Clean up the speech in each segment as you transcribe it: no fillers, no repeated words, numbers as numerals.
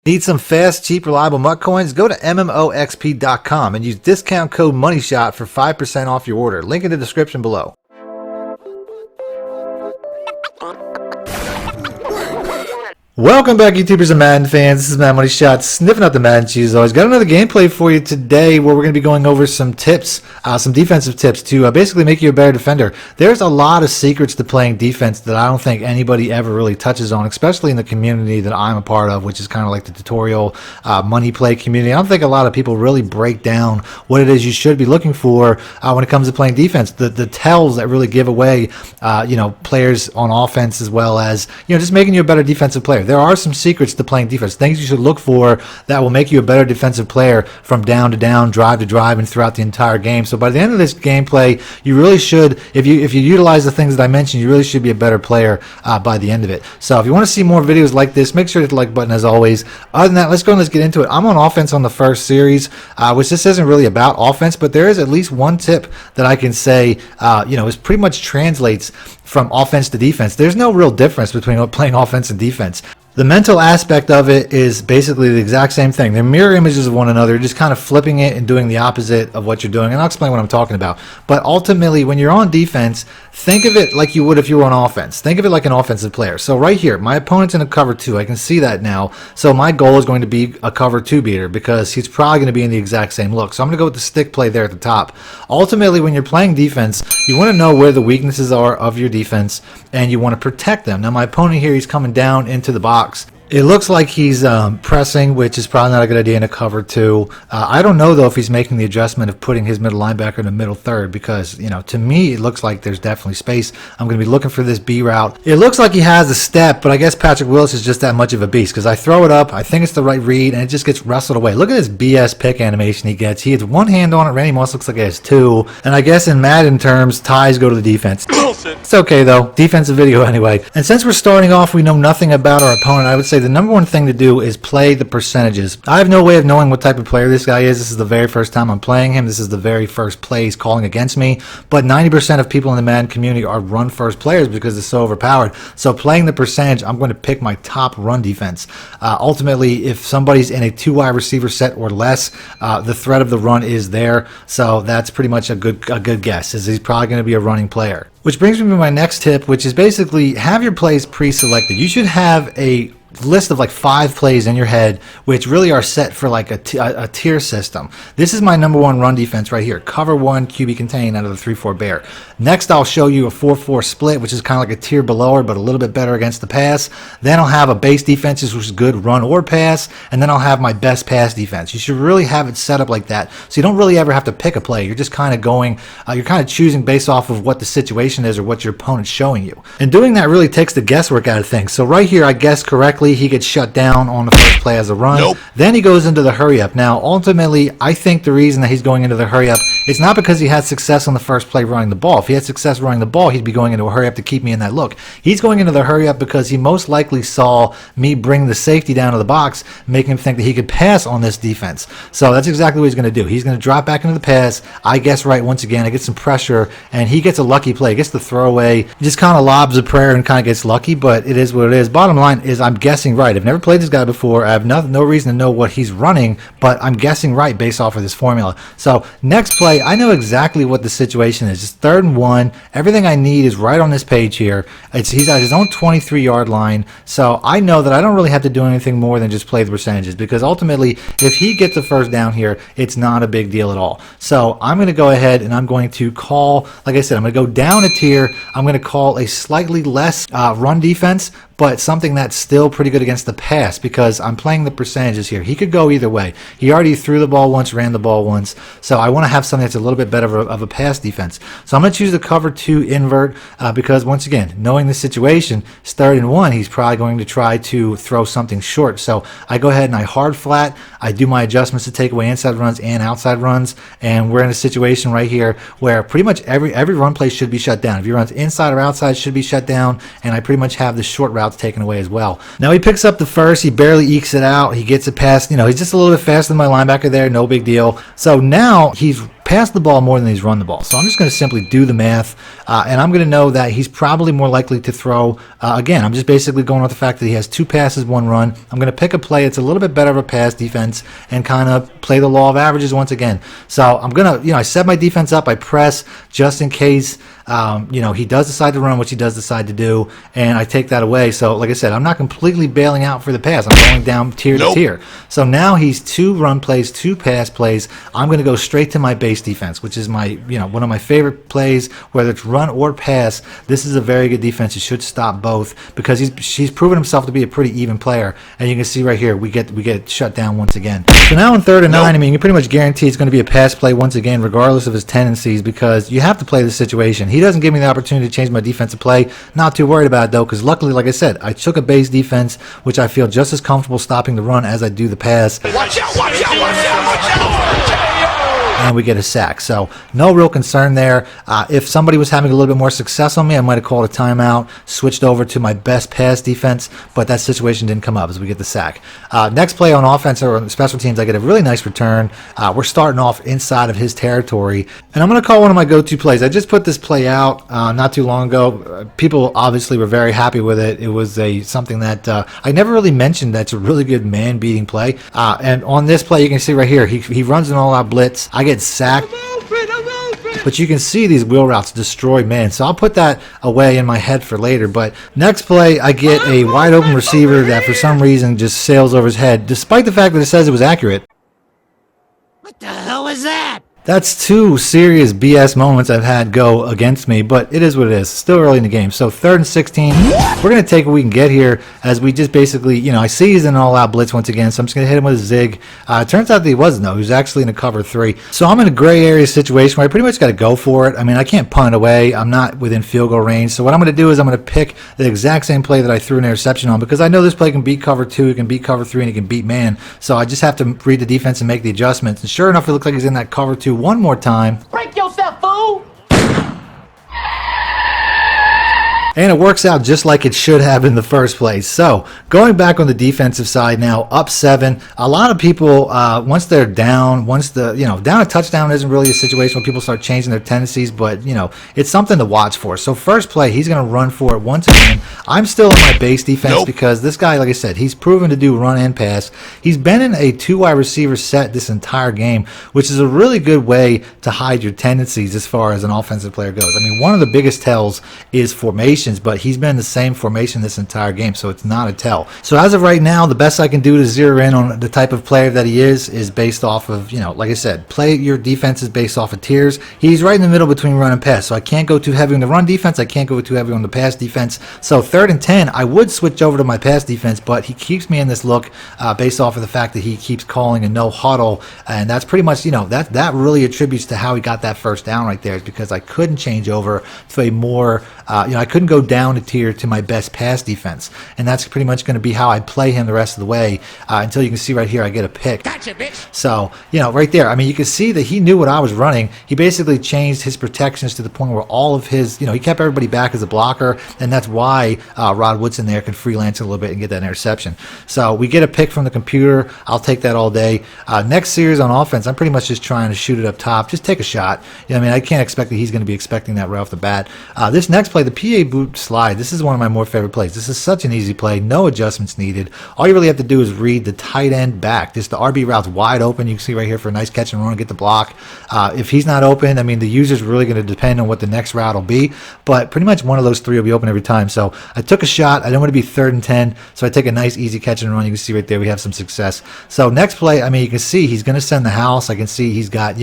Need some fast, cheap, reliable MUT coins? Go to MMOXP.com and use discount code MONEYSHOT for 5% off your order. Link in the description below. Welcome back, YouTubers and Madden fans. This is MADDENMONEYSHOT, sniffing out the Madden cheese. Always got another gameplay for you today where we're going to be going over some tips, some defensive tips to basically make you a better defender. There's a lot of secrets to playing defense that I don't think anybody ever really touches on, especially in the community that I'm a part of, which is kind of like the tutorial money play community. I don't think a lot of people really break down what it is you should be looking for when it comes to playing defense. The tells that really give away, players on offense, as well as just making you a better defensive player. There are some secrets to playing defense, things you should look for that will make you a better defensive player from down to down, drive to drive, and throughout the entire game. So by the end of this gameplay, you really should, if you utilize the things that I mentioned, you really should be a better player by the end of it. So if you want to see more videos like this, make sure to hit the like button as always. Other than that, let's go and let's get into it. I'm on offense on the first series, which this isn't really about offense, but there is at least one tip that I can say, is pretty much translates from offense to defense. There's no real difference between playing offense and defense. The mental aspect of it is basically the exact same thing. They're mirror images of one another, just kind of flipping it and doing the opposite of what you're doing. And I'll explain what I'm talking about. But ultimately, when you're on defense, think of it like you would if you were on offense. Think of it like an offensive player. So right here, my opponent's in a cover 2. I can see that now. So my goal is going to be a cover 2 beater because he's probably going to be in the exact same look. So I'm going to go with the stick play there at the top. Ultimately, when you're playing defense, you want to know where the weaknesses are of your defense and you want to protect them. Now my opponent here, he's coming down into the box. It looks like he's pressing, which is probably not a good idea in a cover 2. I don't know, though, if he's making the adjustment of putting his middle linebacker in the middle third because, to me, it looks like there's definitely space. I'm going to be looking for this B route. It looks like he has a step, but I guess Patrick Willis is just that much of a beast because I throw it up, I think it's the right read, and it just gets wrestled away. Look at this BS pick animation he gets. He has one hand on it. Randy Moss looks like he has two. And I guess in Madden terms, ties go to the defense. Bullshit. It's okay, though. Defensive video anyway. And since we're starting off, we know nothing about our opponent. I would say the number one thing to do is play the percentages. I have no way of knowing what type of player this guy is. This is the very first time I'm playing him. This is the very first play he's calling against me. But 90% of people in the Madden community are run first players because they're so overpowered. So playing the percentage, I'm going to pick my top run defense. Ultimately, if somebody's in a 2 wide receiver set or less, the threat of the run is there. So that's pretty much a good guess, is he's probably going to be a running player. Which brings me to my next tip, which is basically have your plays pre-selected. You should have a list of like 5 plays in your head which really are set for like a tier system. This is my number 1 run defense right here. Cover 1, QB contain out of the 3-4 bear. Next I'll show you a 4-4 split, which is kind of like a tier below her but a little bit better against the pass. Then I'll have a base defense, which is good run or pass, and then I'll have my best pass defense. You should really have it set up like that so you don't really ever have to pick a play. You're just kind of going, you're kind of choosing based off of what the situation is or what your opponent's showing you. And doing that really takes the guesswork out of things. So right here I guessed correctly. He gets shut down on the first play as a run. Nope. Then he goes into the hurry up. Now, ultimately, I think the reason that he's going into the hurry up is not because he had success on the first play running the ball. If he had success running the ball, he'd be going into a hurry up to keep me in that look. He's going into the hurry up because he most likely saw me bring the safety down to the box, making him think that he could pass on this defense. So that's exactly what he's going to do. He's going to drop back into the pass. I guess right once again. I get some pressure, and he gets a lucky play. He gets the throwaway. He just kind of lobs a prayer and kind of gets lucky, but it is what it is. Bottom line is I'm guessing right. I've never played this guy before. I have no reason to know what he's running, but I'm guessing right based off of this formula. So next play, I know exactly what the situation is. It's 3rd and 1. Everything I need is right on this page here. He's at his own 23-yard line, so I know that I don't really have to do anything more than just play the percentages because ultimately, if he gets the first down here, it's not a big deal at all. So I'm going to go ahead and I'm going to call, like I said, I'm going to go down a tier. I'm going to call a slightly less run defense, but something that's still pretty good against the pass because I'm playing the percentages here. He could go either way. He already threw the ball once, ran the ball once, so I want to have something that's a little bit better of a pass defense. So I'm going to choose the cover 2 invert because, once again, knowing the situation, it's 3rd and 1, he's probably going to try to throw something short. So I go ahead and I hard flat. I do my adjustments to take away inside runs and outside runs, and we're in a situation right here where pretty much every run play should be shut down. If he runs inside or outside, should be shut down, and I pretty much have the short routes taken away as well. Now he picks up the first. He barely ekes it out. He gets it past. He's just a little bit faster than my linebacker there. No big deal. So now he's passed the ball more than he's run the ball. So I'm just going to simply do the math, and I'm going to know that he's probably more likely to throw. Again, I'm just basically going with the fact that he has 2 passes, 1 run. I'm going to pick a play that's a little bit better of a pass defense and kind of play the law of averages once again. So I'm going to, I set my defense up. I press just in case, he does decide to run, which he does decide to do, and I take that away. So like I said, I'm not completely bailing out for the pass. I'm going down tier to tier. So now he's 2 run plays, 2 pass plays. I'm going to go straight to my base defense, which is my, one of my favorite plays, whether it's run or pass. This is a very good defense. You should stop both because he's proven himself to be a pretty even player. And you can see right here, we get shut down once again. So now in 3rd and 9, I mean, you can pretty much guarantee it's going to be a pass play once again, regardless of his tendencies, because you have to play the situation. He doesn't give me the opportunity to change my defensive play. Not too worried about it though, because luckily, like I said, I took a base defense, which I feel just as comfortable stopping the run as I do the pass. Watch out, watch out, watch out, watch out! And we get a sack. So no real concern there. If somebody was having a little bit more success on me, I might have called a timeout, switched over to my best pass defense, but that situation didn't come up as we get the sack. Next play on offense or on special teams, I get a really nice return. We're starting off inside of his territory, and I'm going to call one of my go-to plays. I just put this play out not too long ago. People obviously were very happy with it. It was something that I never really mentioned. That's a really good man-beating play. And on this play, you can see right here, he runs an all-out blitz. I get sacked, but you can see these wheel routes destroy man. So I'll put that away in my head for later. But next play, I get a wide open receiver that for some reason just sails over his head, despite the fact that it says it was accurate. What the hell was that? That's 2 serious BS moments I've had go against me, but it is what it is. Still early in the game. So 3rd and 16, we're going to take what we can get here as we just basically, I see he's in an all-out blitz once again, so I'm just going to hit him with a zig. It turns out that he wasn't, though. He was actually in a cover 3. So I'm in a gray area situation where I pretty much got to go for it. I mean, I can't punt it away. I'm not within field goal range. So what I'm going to do is I'm going to pick the exact same play that I threw an interception on, because I know this play can beat cover 2, it can beat cover 3, and it can beat man. So I just have to read the defense and make the adjustments. And sure enough, it looks like he's in that cover 2 one more time. Break yourself, fool! And it works out just like it should have in the first place. So going back on the defensive side now, up 7. A lot of people, once they're down, down a touchdown isn't really a situation where people start changing their tendencies, but it's something to watch for. So first play, he's going to run for it once again. I'm still in my base defense because this guy, like I said, he's proven to do run and pass. He's been in a 2 wide receiver set this entire game, which is a really good way to hide your tendencies as far as an offensive player goes. I mean, one of the biggest tells is formation, but he's been in the same formation this entire game, so it's not a tell. So as of right now, the best I can do to zero in on the type of player that he is based off of, like I said, play your defenses based off of tiers. He's right in the middle between run and pass, so I can't go too heavy on the run defense, I can't go too heavy on the pass defense. So 3rd and 10, I would switch over to my pass defense, but he keeps me in this look based off of the fact that he keeps calling a no huddle, and that's pretty much, that really attributes to how he got that first down right there, is because I couldn't change over to a more, I couldn't go down a tier to my best pass defense, and that's pretty much going to be how I play him the rest of the way until you can see right here I get a pick. Gotcha, bitch. So right there, I mean, you can see that he knew what I was running. He basically changed his protections to the point where all of his, he kept everybody back as a blocker, and that's why Rod Woodson there could freelance a little bit and get that interception. So we get a pick from the computer. I'll take that all day. Next series on offense, I'm pretty much just trying to shoot it up top, just take a shot. I mean, I can't expect that he's going to be expecting that right off the bat. This next play, the PA boot slide, this is one of my more favorite plays. This is such an easy play, no adjustments needed. All you really have to do is read the tight end back. Just the RB route's wide open. You can see right here for a nice catch and run and get the block. If he's not open, I mean, the user's really going to depend on what the next route will be, but pretty much one of those 3 will be open every time. So I took a shot. I didn't want to be 3rd and 10, so I take a nice easy catch and run. You can see right there we have some success. So next play, I mean, you can see he's going to send the house. I can see he's got,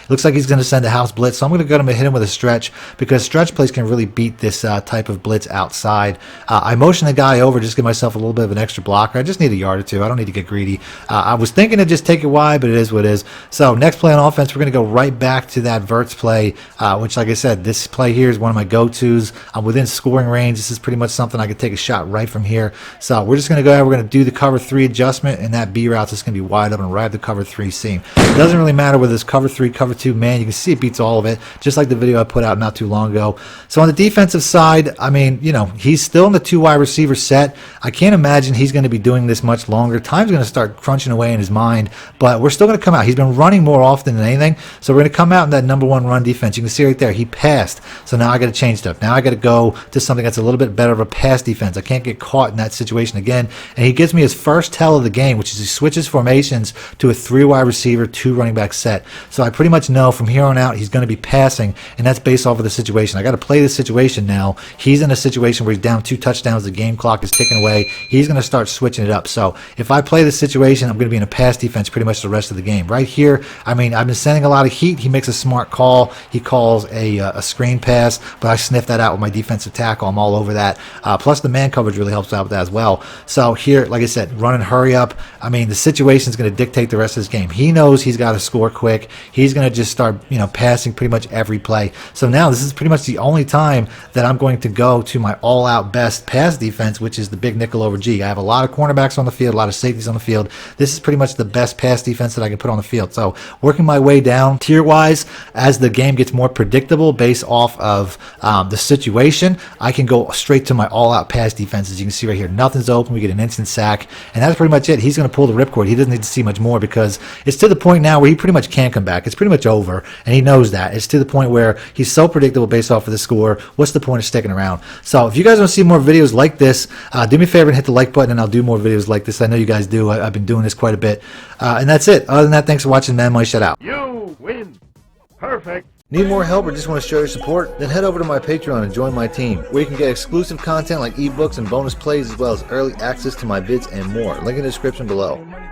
looks like he's going to send a house blitz, so I'm going to go to hit him with a stretch, because stretch plays can really beat this type of blitz outside. I motion the guy over, just give myself a little bit of an extra blocker. I just need a yard or 2. I don't need to get greedy. I was thinking to just take it wide, but it is what it is. So next play on offense, we're going to go right back to that verts play, which, like I said, this play here is one of my go-tos. I'm within scoring range. This is pretty much something I could take a shot right from here. So we're just going to go ahead. We're going to do the cover 3 adjustment, and that B route's just going to be wide open right at the cover 3 seam. It doesn't really matter whether it's cover 3, cover 2, man. You can see it beats all of it, just like the video I put out not too long ago. So on the defensive side, I mean, you know, he's still in the 2 wide receiver set. I can't imagine he's going to be doing this much longer. Time's going to start crunching away in his mind, but we're still going to come out. He's been running more often than anything, so we're going to come out in that #1 run defense. You can see right there, he passed. So now I got to change stuff. Now I got to go to something that's a little bit better of a pass defense. I can't get caught in that situation again. And he gives me his first tell of the game, which is he switches formations to a 3 wide receiver, 2 running back set. So I pretty much know from here on out he's going to be passing, and that's based off of the situation. I got to play this situation now. He's in a situation where he's down 2 touchdowns. The game clock is ticking away. He's going to start switching it up. So if I play this situation, I'm going to be in a pass defense pretty much the rest of the game. Right here, I mean, I've been sending a lot of heat. He makes a smart call. He calls a screen pass, but I sniff that out with my defensive tackle. I'm all over that. Plus the man coverage really helps out with that as well. So here, like I said, run and hurry up. I mean, the situation is going to dictate the rest of this game. He knows he's got to score quick. He's going to just start, you know, passing pretty much every play. So now this is pretty much the only time that I'm going to go to my all-out best pass defense, which is the big nickel over G. I have a lot of cornerbacks on the field, a lot of safeties on the field. This is pretty much the best pass defense that I can put on the field. So working my way down tier-wise as the game gets more predictable based off of the situation, I can go straight to my all-out pass defense. As you can see right here, nothing's open. We get an instant sack, and that's pretty much it. He's going to pull the ripcord. He doesn't need to see much more because it's to the point now where he pretty much can't come back. It's pretty much over, and he knows that. It's to the point where he's so predictable based off of the score. What's the point of sticking around? So if you guys want to see more videos like this, do me a favor and hit the like button, and I'll do more videos like this. I know you guys do. I've been doing this quite a bit. And that's it. Other than that, thanks for watching. Madden Money Shot out. You win. Perfect. Need more help or just want to show your support? Then head over to my Patreon and join my team, where you can get exclusive content like ebooks and bonus plays, as well as early access to my vids and more. Link in the description below.